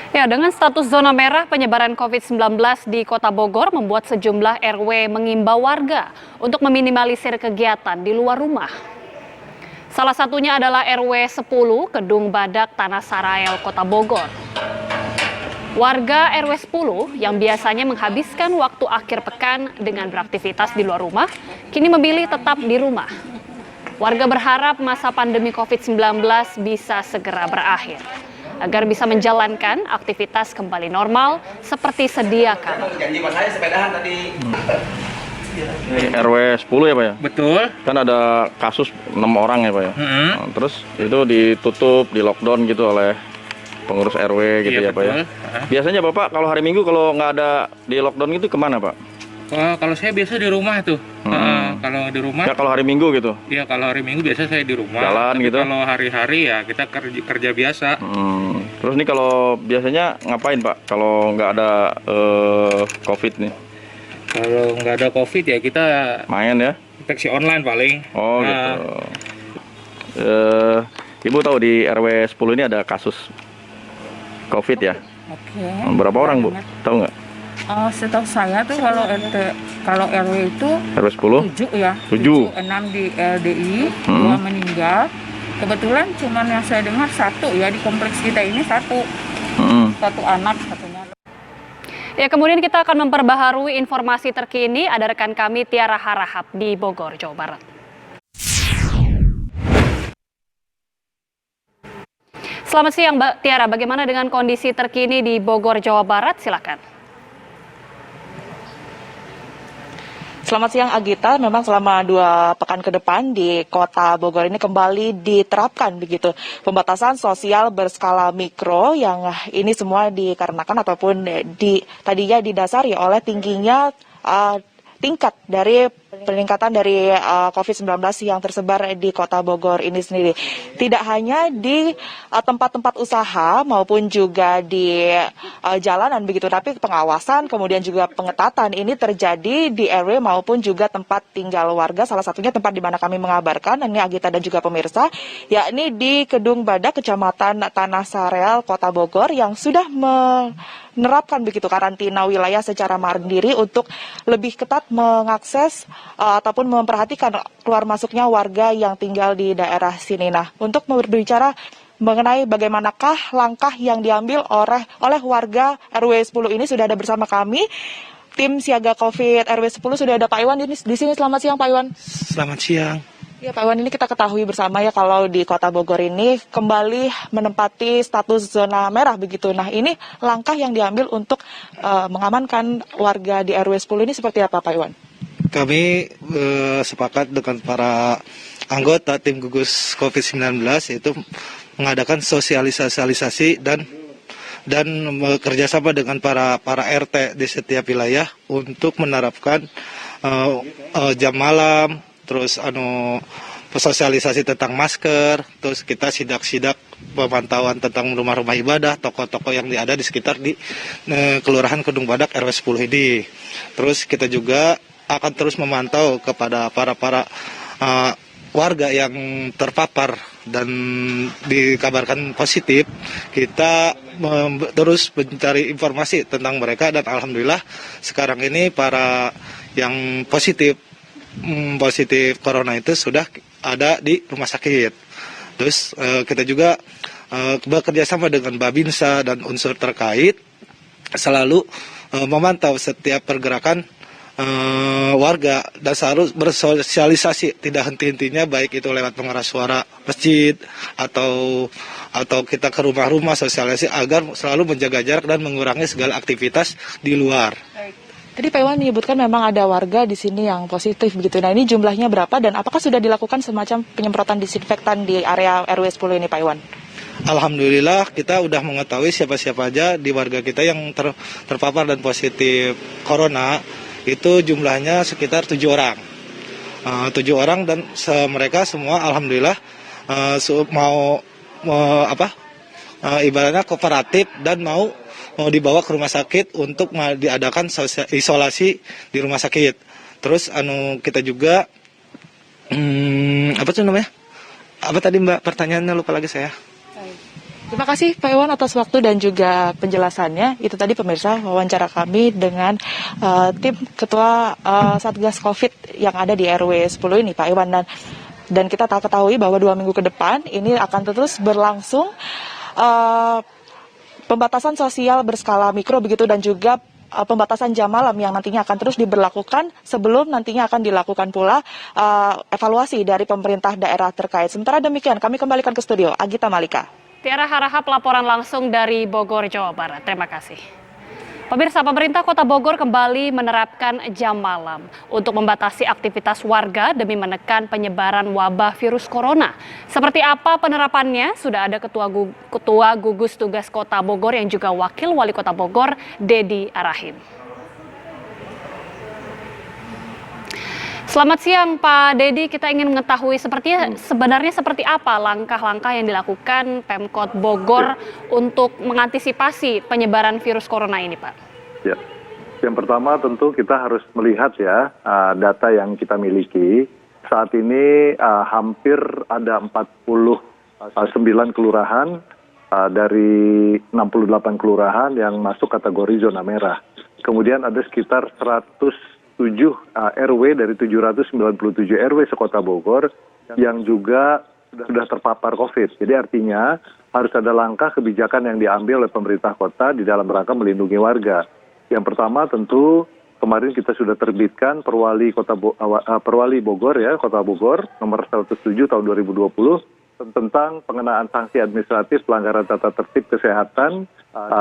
Ya, dengan status zona merah, penyebaran COVID-19 di Kota Bogor membuat sejumlah RW mengimbau warga untuk meminimalisir kegiatan di luar rumah. Salah satunya adalah RW 10 Kedung Badak Tanah Sarael, Kota Bogor. Warga RW 10 yang biasanya menghabiskan waktu akhir pekan dengan beraktivitas di luar rumah, kini memilih tetap di rumah. Warga berharap masa pandemi COVID-19 bisa segera berakhir, agar bisa menjalankan aktivitas kembali normal seperti sedia kala. Janji sama saya sepedahan tadi. RW 10 ya Pak ya? Betul. Kan ada kasus 6 orang ya Pak ya? Nah, terus itu ditutup, di lockdown gitu oleh pengurus RW gitu ya Pak ya? Biasanya Bapak kalau hari Minggu kalau nggak ada di lockdown gitu kemana Pak? Kalau saya biasa di rumah tuh. Kalau di rumah. Ya kalau hari Minggu gitu? Iya, kalau hari Minggu biasa saya di rumah. Jalan tapi gitu? Kalau hari-hari ya kita kerja biasa. Terus nih kalau biasanya ngapain Pak? Kalau nggak ada COVID nih? Kalau nggak ada COVID ya kita Main ya? taksi online paling. Oh gitu. Ibu tahu di RW 10 ini ada kasus COVID ya? Oke. Berapa orang Bu? Tahu nggak? Setahu saya tuh kalau RW itu RW 10? 7 ya. 7. 6 di LDI, 2 meninggal. Kebetulan cuman yang saya dengar 1 ya di kompleks kita ini 1. 1 anak satunya. Ya, kemudian kita akan memperbaharui informasi terkini. Ada rekan kami Tiara Harahap di Bogor, Jawa Barat. Selamat siang, Mbak Tiara. Bagaimana dengan kondisi terkini di Bogor, Jawa Barat? Silakan. Selamat siang Agita, memang selama 2 pekan ke depan di Kota Bogor ini kembali diterapkan begitu pembatasan sosial berskala mikro yang ini semua dikarenakan ataupun tadinya didasari oleh tingginya tingkat dari peningkatan dari COVID-19 yang tersebar di Kota Bogor ini sendiri. Tidak hanya di tempat-tempat usaha maupun juga di jalanan begitu, tapi pengawasan kemudian juga pengetatan ini terjadi di RW maupun juga tempat tinggal warga. Salah satunya tempat di mana kami mengabarkan, ini Agita dan juga pemirsa, yakni di Kedung Badak, Kecamatan Tanah Sarael, Kota Bogor yang sudah menerapkan begitu karantina wilayah secara mandiri untuk lebih ketat mengakses ataupun memperhatikan keluar masuknya warga yang tinggal di daerah sini. Nah, untuk berbicara mengenai bagaimanakah langkah yang diambil oleh warga RW 10 ini sudah ada bersama kami. Tim siaga COVID RW 10 sudah ada Pak Iwan di sini. Selamat siang Pak Iwan. Selamat siang. Ya Pak Iwan, ini kita ketahui bersama ya kalau di Kota Bogor ini kembali menempati status zona merah begitu. Nah, ini langkah yang diambil untuk mengamankan warga di RW 10 ini seperti apa Pak Iwan? Kami sepakat dengan para anggota tim gugus COVID-19 yaitu mengadakan sosialisasi dan bekerjasama dengan para RT di setiap wilayah untuk menerapkan jam malam, terus sosialisasi tentang masker, terus kita sidak pemantauan tentang rumah-rumah ibadah, toko-toko yang ada di sekitar di Kelurahan Kedung Badak RW 10 ini. Terus kita juga akan terus memantau kepada para warga yang terpapar dan dikabarkan positif. Kita terus mencari informasi tentang mereka dan alhamdulillah sekarang ini para yang positif corona itu sudah ada di rumah sakit. Terus kita juga bekerja sama dengan Babinsa dan unsur terkait selalu memantau setiap pergerakan warga dan selalu bersosialisasi tidak henti-hentinya, baik itu lewat pengeras suara masjid atau kita ke rumah-rumah sosialisasi agar selalu menjaga jarak dan mengurangi segala aktivitas di luar. Tadi Pak Iwan menyebutkan memang ada warga di sini yang positif begitu. Nah, ini jumlahnya berapa dan apakah sudah dilakukan semacam penyemprotan disinfektan di area RW 10 ini Pak Iwan? Alhamdulillah kita udah mengetahui siapa-siapa aja di warga kita yang terpapar dan positif corona. Itu jumlahnya sekitar 7 orang. 7 orang dan mereka semua alhamdulillah ibaratnya kooperatif dan mau dibawa ke rumah sakit untuk diadakan isolasi di rumah sakit. Terus kita juga apa tuh namanya? Apa tadi Mbak pertanyaannya, lupa lagi saya. Terima kasih Pak Iwan atas waktu dan juga penjelasannya. Itu tadi pemirsa wawancara kami dengan tim Ketua Satgas COVID yang ada di RW 10 ini Pak Iwan, dan kita ketahui bahwa 2 minggu ke depan ini akan terus berlangsung pembatasan sosial berskala mikro begitu, dan juga pembatasan jam malam yang nantinya akan terus diberlakukan sebelum nantinya akan dilakukan pula evaluasi dari pemerintah daerah terkait. Sementara demikian kami kembalikan ke studio. Agita Malika. Tiara Harahap laporan langsung dari Bogor, Jawa Barat. Terima kasih. Pemirsa, pemerintah Kota Bogor kembali menerapkan jam malam untuk membatasi aktivitas warga demi menekan penyebaran wabah virus corona. Seperti apa penerapannya? Sudah ada Ketua Gugus Tugas Kota Bogor yang juga Wakil Wali Kota Bogor, Dedi Arahim. Selamat siang Pak Dedi, kita ingin mengetahui sebenarnya seperti apa langkah-langkah yang dilakukan Pemkot Bogor untuk mengantisipasi penyebaran virus corona ini Pak? Ya, yang pertama tentu kita harus melihat ya data yang kita miliki. Saat ini hampir ada 49 kelurahan dari 68 kelurahan yang masuk kategori zona merah. Kemudian ada sekitar 107 RW dari 797 RW sekota Bogor yang juga sudah terpapar COVID. Jadi artinya harus ada langkah kebijakan yang diambil oleh pemerintah kota di dalam rangka melindungi warga. Yang pertama tentu kemarin kita sudah terbitkan Perwali Bogor ya, Kota Bogor nomor 107 tahun 2020 tentang pengenaan sanksi administratif pelanggaran tata tertib kesehatan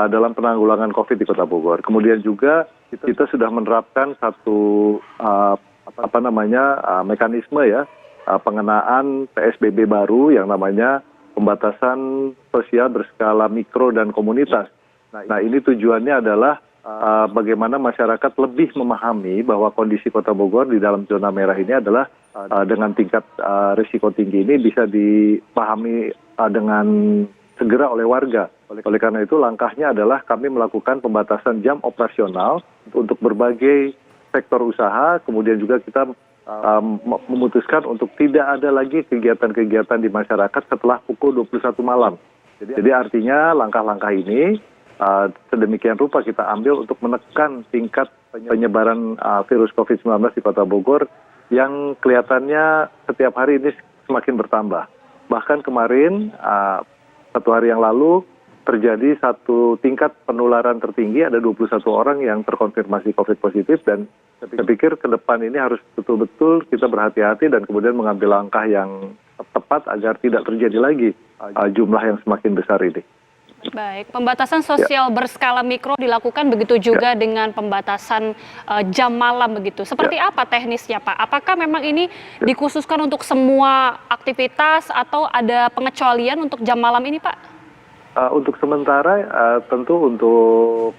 dalam penanggulangan COVID di Kota Bogor. Kemudian juga kita sudah menerapkan satu mekanisme ya pengenaan PSBB baru yang namanya pembatasan sosial berskala mikro dan komunitas. Nah ini tujuannya adalah bagaimana masyarakat lebih memahami bahwa kondisi Kota Bogor di dalam zona merah ini adalah dengan tingkat risiko tinggi ini bisa dipahami dengan segera oleh warga. Oleh karena itu langkahnya adalah kami melakukan pembatasan jam operasional untuk berbagai sektor usaha, kemudian juga kita memutuskan untuk tidak ada lagi kegiatan-kegiatan di masyarakat setelah pukul 21 malam. Jadi artinya langkah-langkah ini sedemikian rupa kita ambil untuk menekan tingkat penyebaran virus COVID-19 di Kota Bogor yang kelihatannya setiap hari ini semakin bertambah. Bahkan kemarin, 1 hari yang lalu, terjadi satu tingkat penularan tertinggi, ada 21 orang yang terkonfirmasi COVID positif, dan saya pikir ke depan ini harus betul-betul kita berhati-hati dan kemudian mengambil langkah yang tepat agar tidak terjadi lagi jumlah yang semakin besar ini. Baik, pembatasan sosial berskala mikro dilakukan begitu juga dengan pembatasan jam malam begitu. Seperti apa teknisnya Pak? Apakah memang ini dikhususkan untuk semua aktivitas atau ada pengecualian untuk jam malam ini Pak? Untuk sementara tentu untuk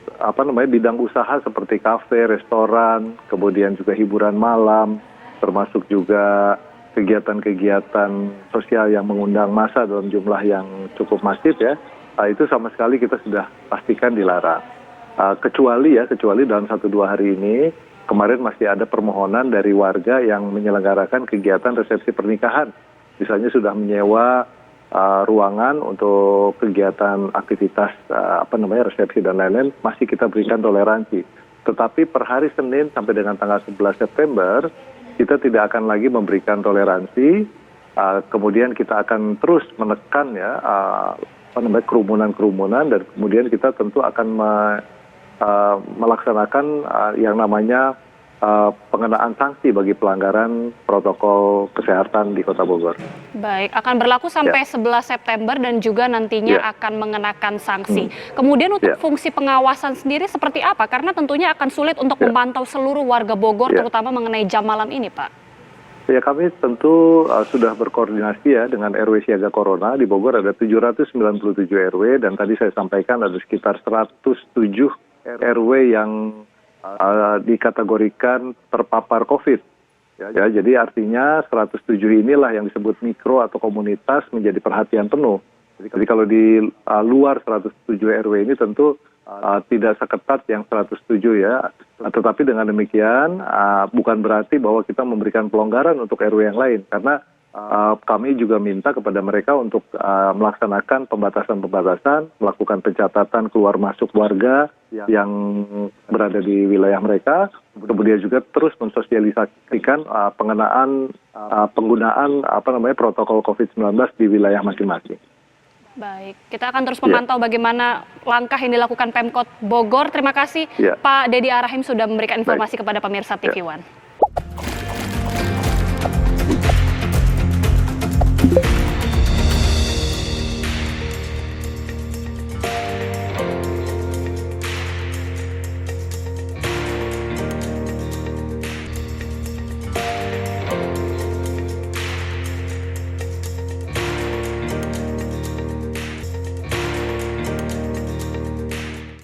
bidang usaha seperti kafe, restoran, kemudian juga hiburan malam, termasuk juga kegiatan-kegiatan sosial yang mengundang massa dalam jumlah yang cukup masif ya. Itu sama sekali kita sudah pastikan dilarang. Kecuali dalam 1-2 hari ini, kemarin masih ada permohonan dari warga yang menyelenggarakan kegiatan resepsi pernikahan. Misalnya sudah menyewa ruangan untuk kegiatan aktivitas resepsi dan lain-lain, masih kita berikan toleransi. Tetapi per hari Senin sampai dengan tanggal 11 September, kita tidak akan lagi memberikan toleransi. Kemudian kita akan terus menekan ya kerumunan-kerumunan, dan kemudian kita tentu akan melaksanakan yang namanya pengenaan sanksi bagi pelanggaran protokol kesehatan di Kota Bogor. Baik, akan berlaku sampai 11 September dan juga nantinya akan mengenakan sanksi. Kemudian untuk fungsi pengawasan sendiri seperti apa? Karena tentunya akan sulit untuk memantau seluruh warga Bogor terutama mengenai jam malam ini Pak. Ya, kami tentu sudah berkoordinasi ya dengan RW Siaga Corona. Di Bogor ada 797 RW dan tadi saya sampaikan ada sekitar 107 RW yang dikategorikan terpapar COVID. Ya, jadi artinya 107 inilah yang disebut mikro atau komunitas menjadi perhatian penuh. Jadi kalau di luar 107 RW ini tentu tidak seketat yang 107 ya. Tetapi dengan demikian bukan berarti bahwa kita memberikan pelonggaran untuk RW yang lain. Karena kami juga minta kepada mereka untuk melaksanakan pembatasan-pembatasan, melakukan pencatatan keluar masuk warga yang berada di wilayah mereka, kemudian juga terus mensosialisasikan penggunaan protokol COVID-19 di wilayah masing-masing. Baik, kita akan terus memantau bagaimana langkah yang dilakukan Pemkot Bogor. Terima kasih Pak Dedi Arahim sudah memberikan informasi kepada pemirsa TV One.